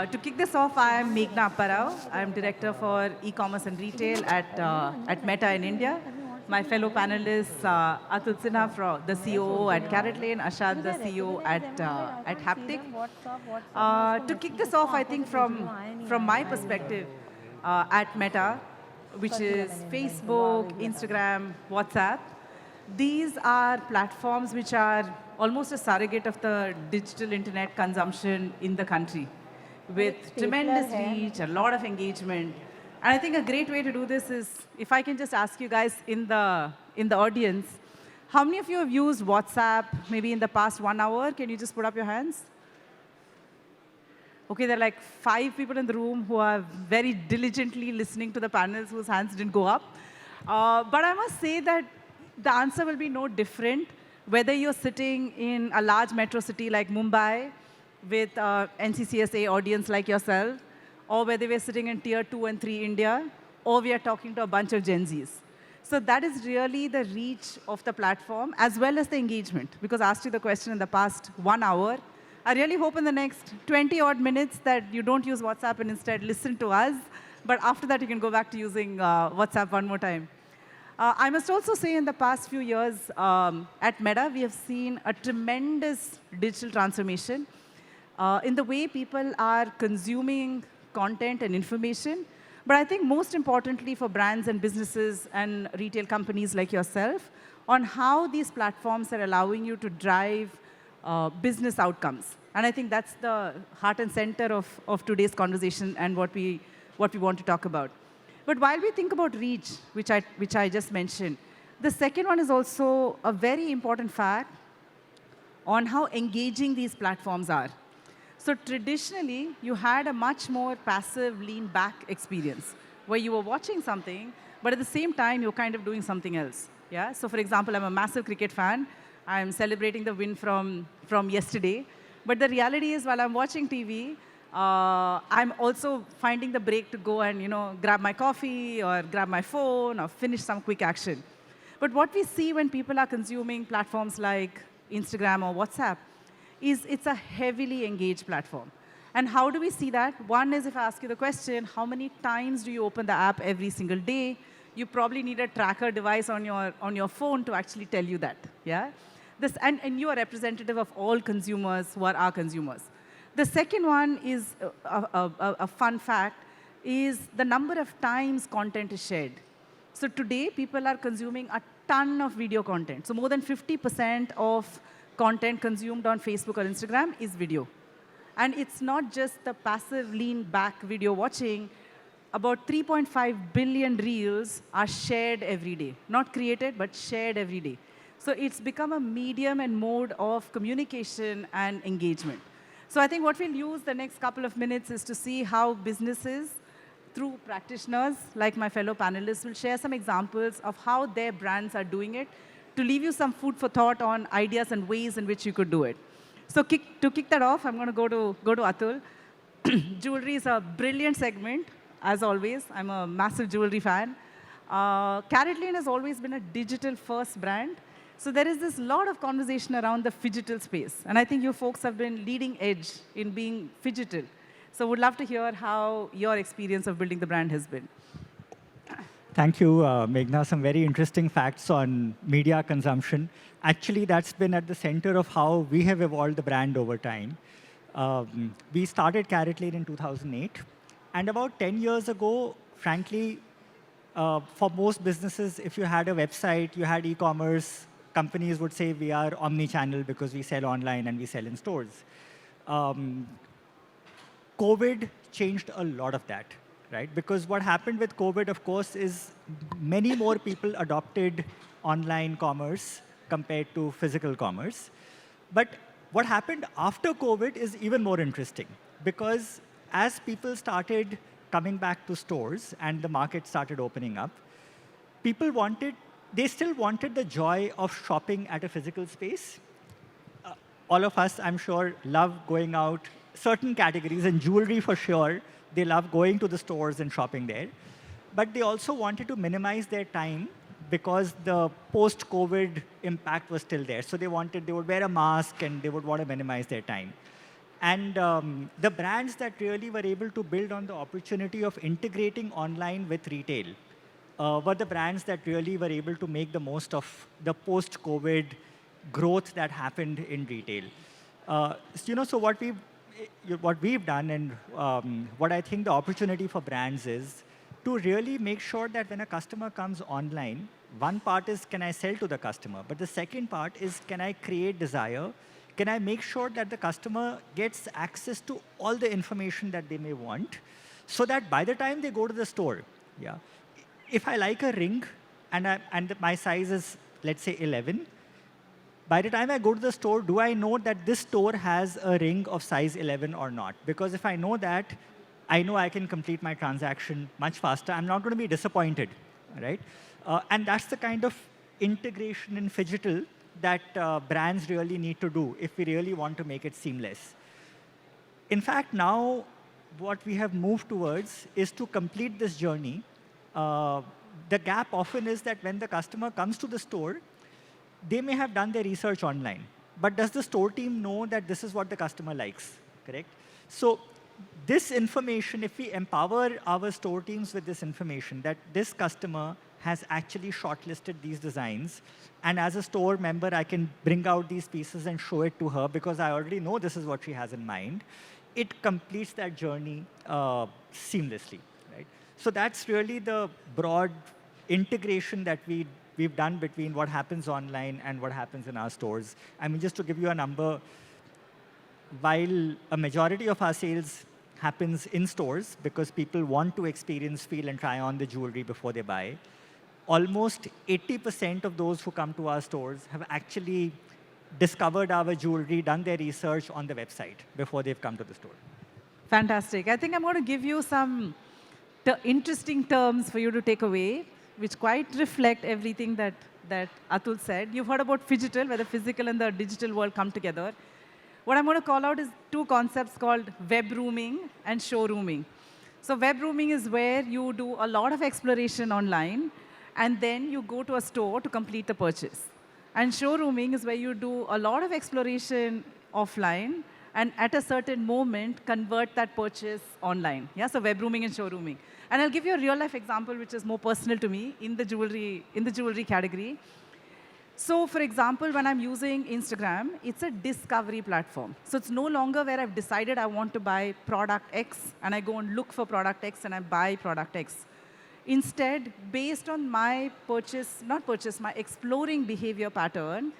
To kick this off, I am Meghna Apparao. I am Director for E-commerce and Retail at Meta in India. My fellow panelists, Atul Sinha, the COO at Caratlane, Ahshad, the CEO at Haptik. To kick this off, I think from my perspective at Meta, which is Facebook, Instagram, WhatsApp, these are platforms which are almost a surrogate of the digital internet consumption in the country, with tremendous reach, a lot of engagement. And I think a great way to do this is, if I can just ask you guys in the audience, how many of you have used WhatsApp maybe in the past 1 hour? Can you just put up your hands? Okay, there are like 5 people in the room who are very diligently listening to the panels whose hands didn't go up. But I must say that the answer will be no different whether you're sitting in a large metro city like Mumbai with NCCSA audience like yourself, or whether we're sitting in tier 2 and 3 India, or we are talking to a bunch of Gen Zs. So that is really the reach of the platform, as well as the engagement. Because I asked you the question in the past 1 hour. I really hope in the next 20-odd minutes that you don't use WhatsApp and instead listen to us. But after that, you can go back to using WhatsApp one more time. I must also say in the past few years at Meta, we have seen a tremendous digital transformation in the way people are consuming content and information. But I think most importantly for brands and businesses and retail companies like yourself, on how these platforms are allowing you to drive business outcomes. And I think that's the heart and center of today's conversation and what we want to talk about. But while we think about reach, which I just mentioned, the second one is also a very important fact on how engaging these platforms are. So traditionally, you had a much more passive, lean-back experience, where you were watching something, but at the same time, you're kind of doing something else. Yeah? So for example, I'm a massive cricket fan. I'm celebrating the win from yesterday. But the reality is, while I'm watching TV, I'm also finding the break to go and grab my coffee or grab my phone or finish some quick action. But what we see when people are consuming platforms like Instagram or WhatsApp is it's a heavily engaged platform. And how do we see that? One is, if I ask you the question, how many times do you open the app every single day? You probably need a tracker device on your phone to actually tell you that. Yeah? And you are representative of all consumers who are our consumers. The second one is a fun fact, is the number of times content is shared. So today, people are consuming a ton of video content. So more than 50% of content consumed on Facebook or Instagram is video. And it's not just the passive lean-back video watching. About 3.5 billion reels are shared every day. Not created, but shared every day. So it's become a medium and mode of communication and engagement. So I think what we'll use the next couple of minutes is to see how businesses, through practitioners like my fellow panelists, will share some examples of how their brands are doing it, to leave you some food for thought on ideas and ways in which you could do it. So to kick that off, I'm going to go to Atul. Jewelry is a brilliant segment, as always. I'm a massive jewelry fan. Caratlane has always been a digital-first brand. So there is this lot of conversation around the phygital space. And I think you folks have been leading edge in being phygital. So would love to hear how your experience of building the brand has been. Thank you, Meghna. Some very interesting facts on media consumption. Actually, that's been at the center of how we have evolved the brand over time. We started Caratlane in 2008. And about 10 years ago, frankly, for most businesses, if you had a website, you had e-commerce, companies would say we are omnichannel because we sell online and we sell in stores. COVID changed a lot of that, right? Because what happened with COVID, of course, is many more people adopted online commerce compared to physical commerce. But what happened after COVID is even more interesting, because as people started coming back to stores and the market started opening up, they still wanted the joy of shopping at a physical space. All of us, I'm sure, love going out. Certain categories, and jewelry for sure, they love going to the stores and shopping there. But they also wanted to minimize their time because the post-COVID impact was still there. So they would wear a mask and they would want to minimize their time. And the brands that really were able to build on the opportunity of integrating online with retail were the brands that really were able to make the most of the post-COVID growth that happened in retail. So what we've done, and what I think the opportunity for brands is to really make sure that when a customer comes online, one part is, can I sell to the customer? But the second part is, can I create desire? Can I make sure that the customer gets access to all the information that they may want, so that by the time they go to the store, yeah, if I like a ring and my size is, let's say, 11, by the time I go to the store, do I know that this store has a ring of size 11 or not? Because if I know that, I know I can complete my transaction much faster. I'm not going to be disappointed, right? And that's the kind of integration in phygital that brands really need to do if we really want to make it seamless. In fact, now what we have moved towards is to complete this journey. The gap often is that when the customer comes to the store, they may have done their research online. But does the store team know that this is what the customer likes, correct? So this information, if we empower our store teams with this information, that this customer has actually shortlisted these designs, and as a store member, I can bring out these pieces and show it to her because I already know this is what she has in mind, it completes that journey seamlessly, right? So that's really the broad integration that we've done between what happens online and what happens in our stores. I mean, just to give you a number, while a majority of our sales happens in stores because people want to experience, feel, and try on the jewelry before they buy, almost 80% of those who come to our stores have actually discovered our jewelry, done their research on the website before they've come to the store. Fantastic. I think I'm going to give you some interesting terms for you to take away, which quite reflect everything that Atul said. You've heard about phygital, where the physical and the digital world come together. What I'm going to call out is two concepts called web rooming and showrooming. So web rooming is where you do a lot of exploration online, and then you go to a store to complete the purchase. And showrooming is where you do a lot of exploration offline, and at a certain moment, convert that purchase online. Yeah, so web rooming and showrooming. And I'll give you a real-life example, which is more personal to me in the jewelry category. So, for example, when I'm using Instagram, it's a discovery platform. So it's no longer where I've decided I want to buy product X, and I go and look for product X, and I buy product X. Instead, based on my my exploring behavior pattern,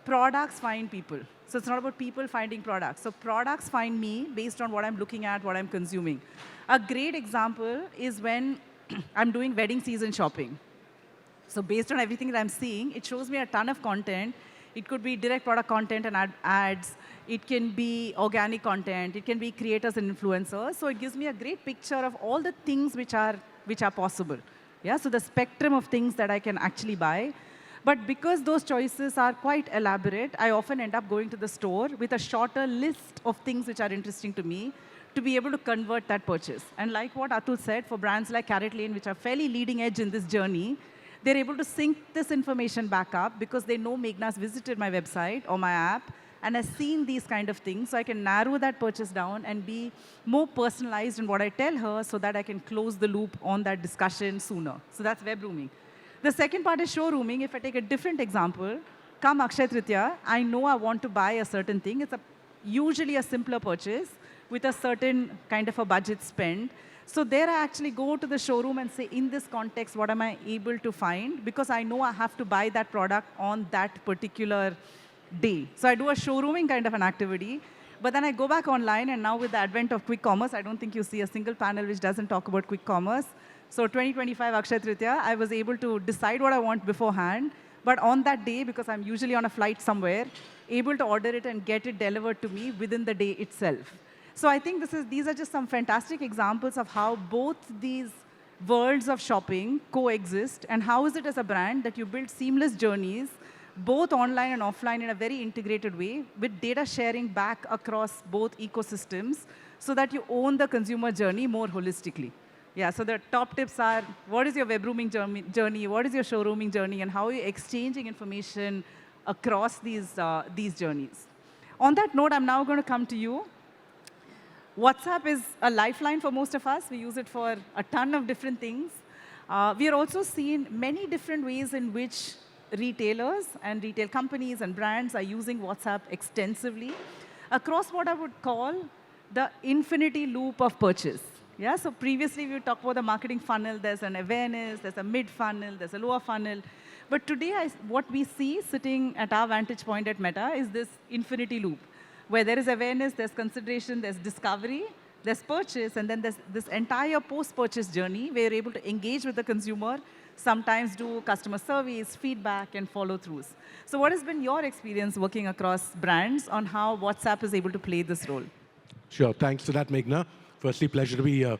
products find people. So it's not about people finding products. So products find me based on what I'm looking at, what I'm consuming. A great example is when I'm doing wedding season shopping. So based on everything that I'm seeing, it shows me a ton of content. It could be direct product content and ads. It can be organic content. It can be creators and influencers. So it gives me a great picture of all the things which are possible. Yeah, so the spectrum of things that I can actually buy. But because those choices are quite elaborate, I often end up going to the store with a shorter list of things which are interesting to me to be able to convert that purchase. And like what Atul said, for brands like Caratlane, which are fairly leading edge in this journey, they're able to sync this information back up because they know Meghna's visited my website or my app and has seen these kind of things. So I can narrow that purchase down and be more personalized in what I tell her so that I can close the loop on that discussion sooner. So that's web rooming. The second part is showrooming. If I take a different example, come Akshaya Tritiya, I know I want to buy a certain thing. It's usually a simpler purchase with a certain kind of a budget spend. So there I actually go to the showroom and say, in this context, what am I able to find? Because I know I have to buy that product on that particular day. So I do a showrooming kind of an activity. But then I go back online, and now with the advent of quick commerce, I don't think you see a single panel which doesn't talk about quick commerce. So 2025 Akshaya Tritiya, I was able to decide what I want beforehand. But on that day, because I'm usually on a flight somewhere, able to order it and get it delivered to me within the day itself. So I think these are just some fantastic examples of how both these worlds of shopping coexist, and how is it as a brand that you build seamless journeys, both online and offline, in a very integrated way, with data sharing back across both ecosystems, so that you own the consumer journey more holistically. Yeah, so the top tips are, what is your web rooming journey, what is your showrooming journey, and how are you exchanging information across these journeys. On that note, I'm now going to come to you. WhatsApp is a lifeline for most of us. We use it for a ton of different things. We are also seeing many different ways in which retailers and retail companies and brands are using WhatsApp extensively across what I would call the infinity loop of purchase. Yeah, so previously we talked about the marketing funnel. There's an awareness, there's a mid funnel, there's a lower funnel. But today, what we see sitting at our vantage point at Meta is this infinity loop, where there is awareness, there's consideration, there's discovery, there's purchase, and then there's this entire post-purchase journey where you're able to engage with the consumer, sometimes do customer surveys, feedback, and follow-throughs. So what has been your experience working across brands on how WhatsApp is able to play this role? Sure, thanks for that, Meghna. Firstly, pleasure to be here.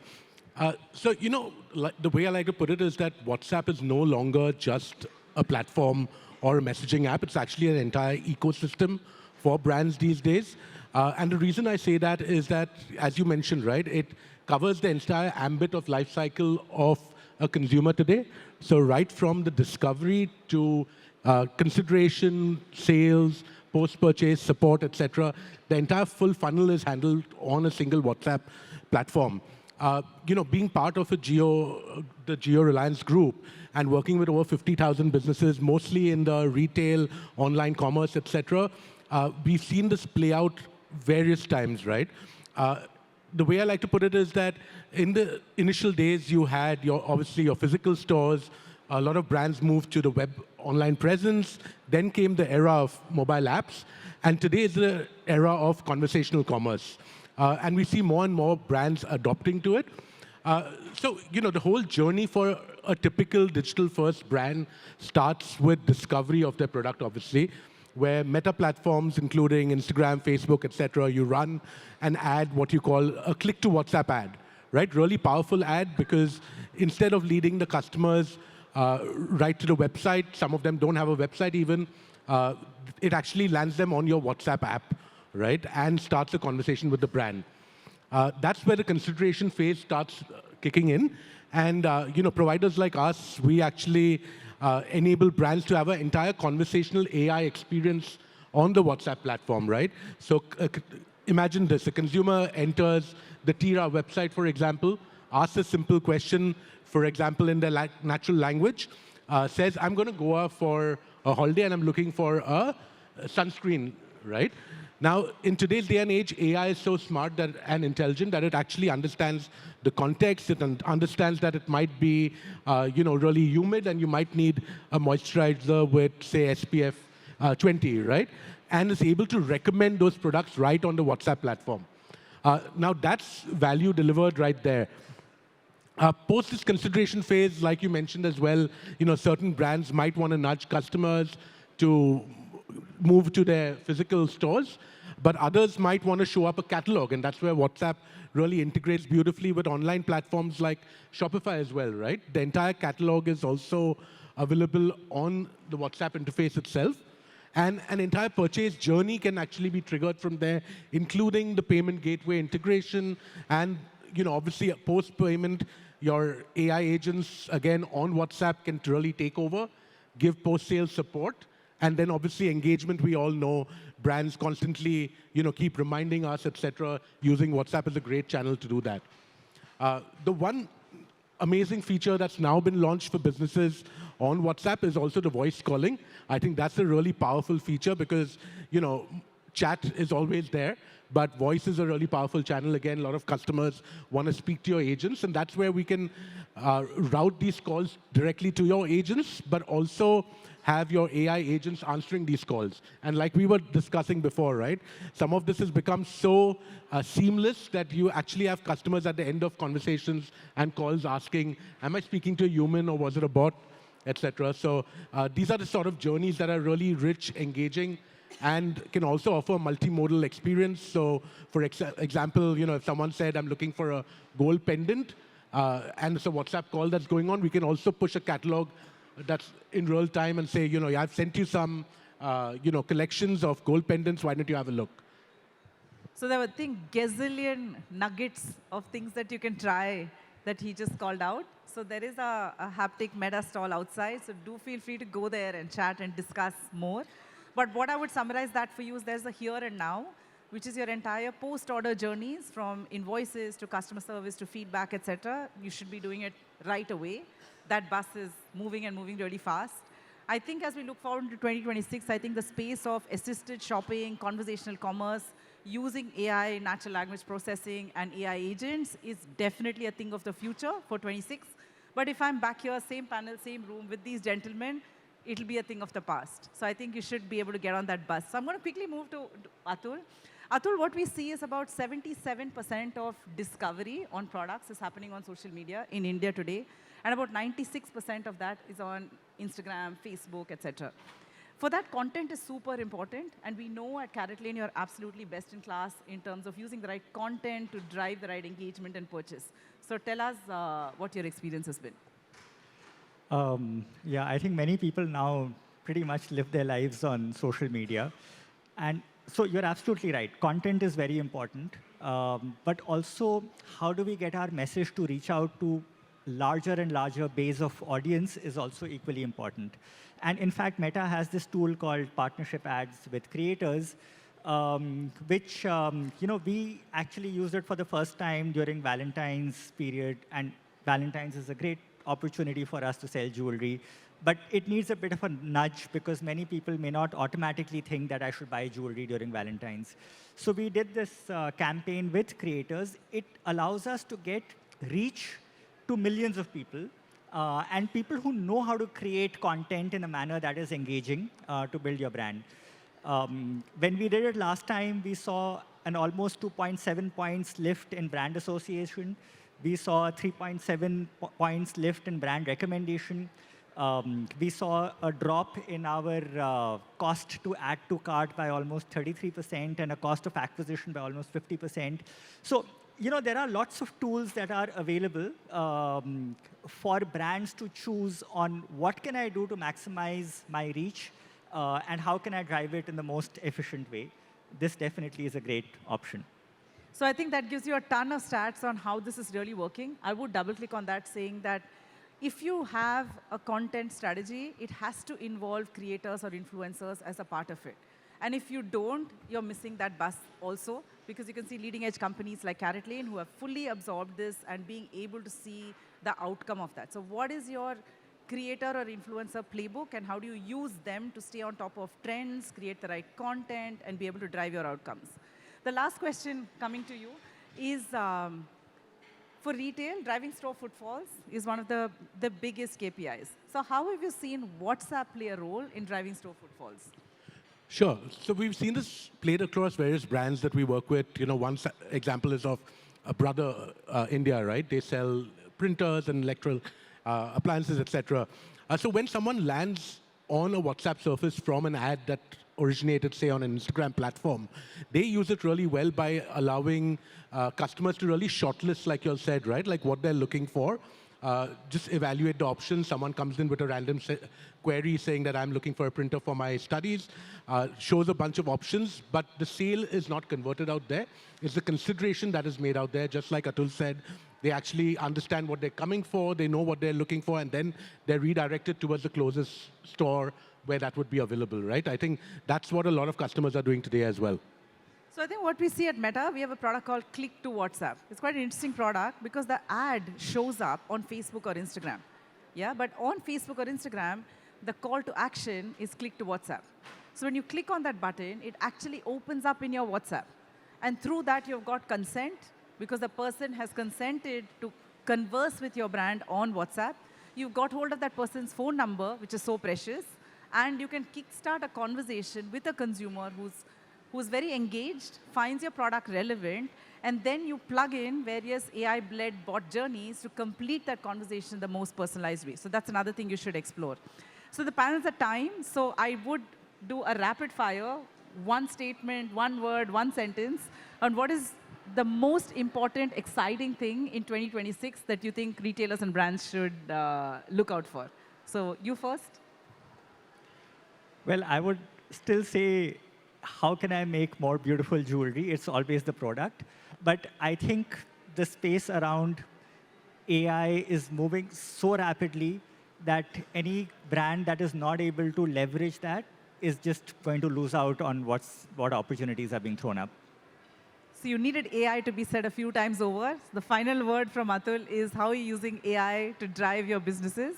So, the way I like to put it is that WhatsApp is no longer just a platform or a messaging app. It's actually an entire ecosystem for brands these days. And the reason I say that is that, as you mentioned, right, it covers the entire ambit of life cycle of a consumer today. So right from the discovery to consideration, sales, post-purchase, support, etc., the entire full funnel is handled on a single WhatsApp platform. Being part of the Geo Reliance group and working with over 50,000 businesses, mostly in the retail, online commerce, etc., we've seen this play out various times, right? The way I like to put it is that in the initial days, you had obviously your physical stores. A lot of brands moved to the web online presence. Then came the era of mobile apps. And today is the era of conversational commerce. And we see more and more brands adopting to it. So, the whole journey for a typical digital-first brand starts with discovery of their product, obviously, where meta platforms, including Instagram, Facebook, etc., you run an ad, what you call a click-to-WhatsApp ad, right? Really powerful ad because instead of leading the customers right to the website, some of them don't have a website even, it actually lands them on your WhatsApp app, right? And starts a conversation with the brand. That's where the consideration phase starts kicking in. And providers like us, we actually enable brands to have an entire conversational AI experience on the WhatsApp platform, right? So imagine this, a consumer enters the Tira website, for example, asks a simple question, for example, in their natural language, says, I'm going to Goa for a holiday and I'm looking for a sunscreen, right? Now, in today's day and age, AI is so smart and intelligent that it actually understands the context. It understands that it might be, really humid, and you might need a moisturizer with, say, SPF 20, right? And is able to recommend those products right on the WhatsApp platform. Now, that's value delivered right there. Post this consideration phase, like you mentioned as well, certain brands might want to nudge customers to move to their physical stores, but others might want to show up a catalog, and that's where WhatsApp really integrates beautifully with online platforms like Shopify as well, right? The entire catalog is also available on the WhatsApp interface itself, and an entire purchase journey can actually be triggered from there, including the payment gateway integration, and obviously post-payment, your AI agents, again, on WhatsApp can really take over, give post-sale support. And then obviously engagement, we all know brands constantly keep reminding us, et cetera. Using WhatsApp is a great channel to do that. The one amazing feature that's now been launched for businesses on WhatsApp is also the voice calling. I think that's a really powerful feature because chat is always there, but voice is a really powerful channel. Again, a lot of customers want to speak to your agents, and that's where we can route these calls directly to your agents, but also have your AI agents answering these calls. And like we were discussing before, right? Some of this has become so seamless that you actually have customers at the end of conversations and calls asking, am I speaking to a human or was it a bot, etc. So these are the sort of journeys that are really rich, engaging, and can also offer a multimodal experience. So for example, if someone said, I'm looking for a gold pendant, and it's a WhatsApp call that's going on, we can also push a catalog that's in real time and say, I've sent you some, collections of gold pendants. Why don't you have a look? So there were, gazillion nuggets of things that you can try that he just called out. So there is a Haptik Meta stall outside. So do feel free to go there and chat and discuss more. But what I would summarize that for you is there's a here and now. which is your entire post-order journeys from invoices to customer service to feedback, etc. You should be doing it right away. That bus is moving and moving really fast. I think as we look forward to 2026, I think the space of assisted shopping, conversational commerce, using AI, natural language processing, and AI agents is definitely a thing of the future for 26. But if I'm back here, same panel, same room with these gentlemen, it'll be a thing of the past. So I think you should be able to get on that bus. So I'm going to quickly move to Atul. Atul, what we see is about 77% of discovery on products is happening on social media in India today. And about 96% of that is on Instagram, Facebook, etc. For that, content is super important. And we know at Caratlane, you're absolutely best in class in terms of using the right content to drive the right engagement and purchase. So tell us what your experience has been. Yeah, I think many people now pretty much live their lives on social media. And so you're absolutely right. Content is very important. But also, how do we get our message to reach out to larger and larger base of audience is also equally important. And in fact, Meta has this tool called partnership ads with creators, which we actually used it for the first time during Valentine's period. And Valentine's is a great opportunity for us to sell jewelry. But it needs a bit of a nudge because many people may not automatically think that I should buy jewelry during Valentine's. So we did this campaign with creators. It allows us to get reach to millions of people and people who know how to create content in a manner that is engaging to build your brand. When we did it last time, we saw an almost 2.7 points lift in brand association. We saw a 3.7 points lift in brand recommendation. We saw a drop in our cost to add to cart by almost 33% and a cost of acquisition by almost 50%. So, there are lots of tools that are available for brands to choose on what can I do to maximize my reach and how can I drive it in the most efficient way. This definitely is a great option. So I think that gives you a ton of stats on how this is really working. I would double click on that saying that if you have a content strategy, it has to involve creators or influencers as a part of it. And if you don't, you're missing that bus also, because you can see leading edge companies like Caratlane who have fully absorbed this and being able to see the outcome of that. So what is your creator or influencer playbook and how do you use them to stay on top of trends, create the right content, and be able to drive your outcomes? The last question coming to you is, for retail, driving store footfalls is one of the biggest KPIs. So how have you seen WhatsApp play a role in driving store footfalls? Sure. So we've seen this played across various brands that we work with. One example is of Brother India, right? They sell printers and electrical appliances, etc. So when someone lands on a WhatsApp surface from an ad that originated, say, on an Instagram platform, they use it really well by allowing customers to really shortlist, like you all said, right? Like what they're looking for. Just evaluate the options. Someone comes in with a random query saying that I'm looking for a printer for my studies, shows a bunch of options, but the sale is not converted out there. It's the consideration that is made out there, just like Atul said. They actually understand what they're coming for, they know what they're looking for, and then they're redirected towards the closest store where that would be available, right? I think that's what a lot of customers are doing today as well. So I think what we see at Meta, we have a product called Click to WhatsApp. It's quite an interesting product because the ad shows up on Facebook or Instagram. Yeah, but on Facebook or Instagram, the call to action is click to WhatsApp. So when you click on that button, it actually opens up in your WhatsApp. And through that, you've got consent because the person has consented to converse with your brand on WhatsApp. You've got hold of that person's phone number, which is so precious. And you can kickstart a conversation with a consumer who's very engaged, finds your product relevant, and then you plug in various AI-led bot journeys to complete that conversation in the most personalized way. So that's another thing you should explore. So the panel's at time, so I would do a rapid fire, one statement, one word, one sentence, on what is the most important, exciting thing in 2026 that you think retailers and brands should look out for. So you first. Well, I would still say, how can I make more beautiful jewelry? It's always the product. But I think the space around AI is moving so rapidly that any brand that is not able to leverage that is just going to lose out on what opportunities are being thrown up. So you needed AI to be said a few times over. The final word from Atul is how are you using AI to drive your businesses?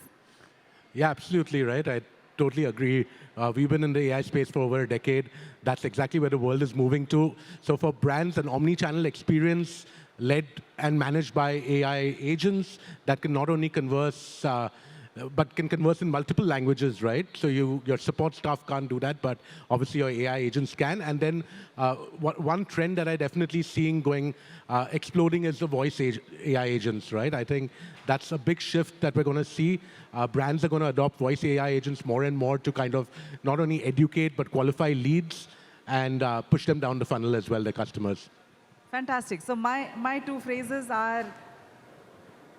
Yeah, absolutely right. I totally agree. We've been in the AI space for over a decade. That's exactly where the world is moving to. So for brands, an omni-channel experience led and managed by AI agents that can not only converse, but can converse in multiple languages, right? So your support staff can't do that, but obviously your AI agents can. And then one trend that I definitely seeing going exploding is the voice AI agents, right? I think that's a big shift that we're going to see. Brands are going to adopt voice AI agents more and more to kind of not only educate but qualify leads and push them down the funnel as well, their customers. Fantastic. So my two phrases are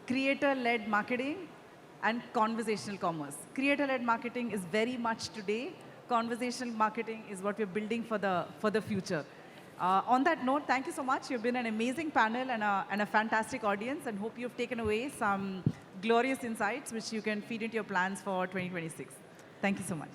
creator-led marketing and conversational commerce. Creator-led marketing is very much today. Conversational marketing is what we're building for the future. On that note, thank you so much. You've been an amazing panel and a fantastic audience, and hope you've taken away some glorious insights which you can feed into your plans for 2026. Thank you so much.